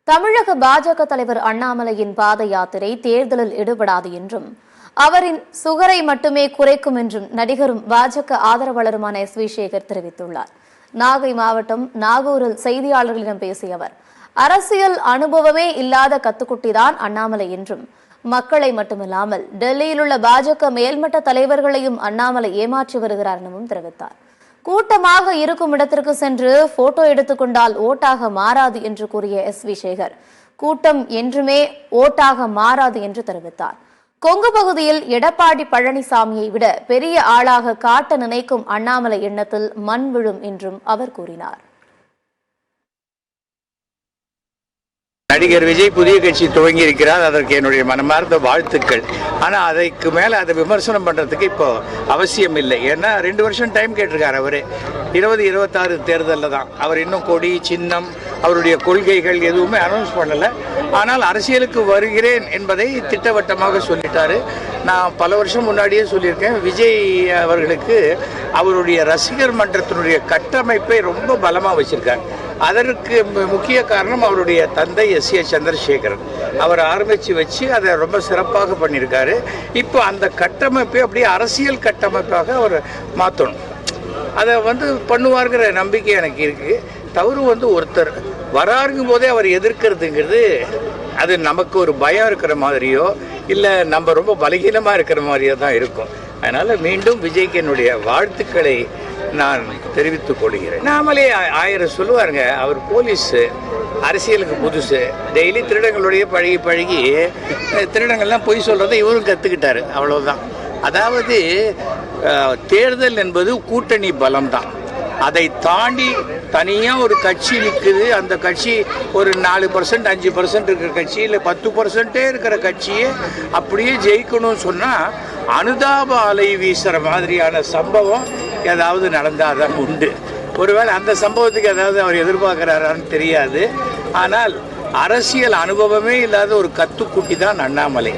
தமிழக பாஜக தலைவர் அண்ணாமலையின் பாத யாத்திரை தேர்தலில் ஈடுபடாது என்றும் அவரின் சுகரை மட்டுமே குறைக்கும் என்றும் நடிகரும் பாஜக ஆதரவாளருமான வி சேகர் தெரிவித்துள்ளார். நாகை மாவட்டம் நாகூரில் செய்தியாளர்களிடம் பேசிய அவர், அரசியல் அனுபவமே இல்லாத கத்துக்குட்டிதான் அண்ணாமலை என்றும், மக்களை மட்டுமில்லாமல் டெல்லியில் உள்ள பாஜக மேல்மட்ட தலைவர்களையும் அண்ணாமலை ஏமாற்றி வருகிறார் எனவும் தெரிவித்தார். கூட்டமாக இருக்கும் இடத்திற்கு சென்று போட்டோ எடுத்துக்கொண்டால் ஓட்டாக மாறாது என்று கூறிய வி சேகர், கூட்டம் என்றுமே ஓட்டாக மாறாது என்று தெரிவித்தார். கொங்கு பகுதியில் எடப்பாடி பழனிசாமியை விட பெரிய ஆளாக காட்ட நினைக்கும் அண்ணாமலை எண்ணத்தில் மண் விழும் என்றும் அவர் கூறினார். நடிகர் விஜய் புதிய கட்சி துவங்கி இருக்கிறார். அதற்கு என்னுடைய மனமார்ந்த வாழ்த்துக்கள். ஆனால் அதுக்கு மேலே அதை விமர்சனம் பண்ணுறதுக்கு இப்போ அவசியம் இல்லை. ஏன்னா 2 வருஷம் டைம் கேட்டிருக்காரு அவர். 2026 தேர்தலில் தான் அவர் இன்னும் கொடி சின்னம் அவருடைய கொள்கைகள் எதுவுமே அனௌன்ஸ் பண்ணலை. ஆனால் அரசியலுக்கு வருகிறேன் என்பதை திட்டவட்டமாக சொல்லிட்டாரு. நான் பல வருஷம் முன்னாடியே சொல்லியிருக்கேன், விஜய் அவர்களுக்கு அவருடைய ரசிகர் மன்றத்தினுடைய கட்டமைப்பை ரொம்ப பலமாக வச்சிருக்கார். அதற்கு முக்கிய காரணம் அவருடைய தந்தை எஸ்.ஏ. சந்திரசேகரன். அவர் ஆரம்பித்து வச்சு அதை ரொம்ப சிறப்பாக பண்ணியிருக்காரு. இப்போ அந்த கட்டமைப்பை அப்படியே அரசியல் கட்டமைப்பாக அவர் மாற்றணும். அதை பண்ணுவார்கிற நம்பிக்கை எனக்கு இருக்குது. தவறு ஒருத்தர் வராருங்கும் போதே அவர் எதிர்க்கிறதுங்கிறது அது நமக்கு ஒரு பயம் இருக்கிற மாதிரியோ இல்லை நம்ம ரொம்ப பலகீனமாக இருக்கிற மாதிரியோ தான் இருக்கும். அதனால் மீண்டும் விஜய்க்கு என்னுடைய வாழ்த்துக்களை நான் தெரிவித்துக் கொள்கிறேன். நாமளே 1000 சொல்லுவாருங்க. அவர் போலீஸு, அரசியலுக்கு புதுசு, டெய்லி திருடங்களுடைய பழகி திருடங்கள்லாம் பொய் சொல்கிறத இவரும் கற்றுக்கிட்டாரு. அவ்வளோதான். அதாவது தேர்தல் என்பது கூட்டணி பலம்தான். அதை தாண்டி தனியாக ஒரு கட்சி நிற்குது. அந்த கட்சி ஒரு 4% 5% இருக்கிற கட்சி இல்லை 10% இருக்கிற கட்சியே அப்படியே ஜெயிக்கணும்னு சொன்னால் அனுதாப அலை வீசுகிற மாதிரியான சம்பவம் ஏதாவது நடந்தால் தான் உண்டு. ஒருவேளை அந்த சம்பவத்துக்கு ஏதாவது அவர் எதிர்பார்க்குறாரான்னு தெரியாது. ஆனால் அரசியல் அனுபவமே இல்லாத ஒரு கத்துக்குட்டி தான் அண்ணாமலை.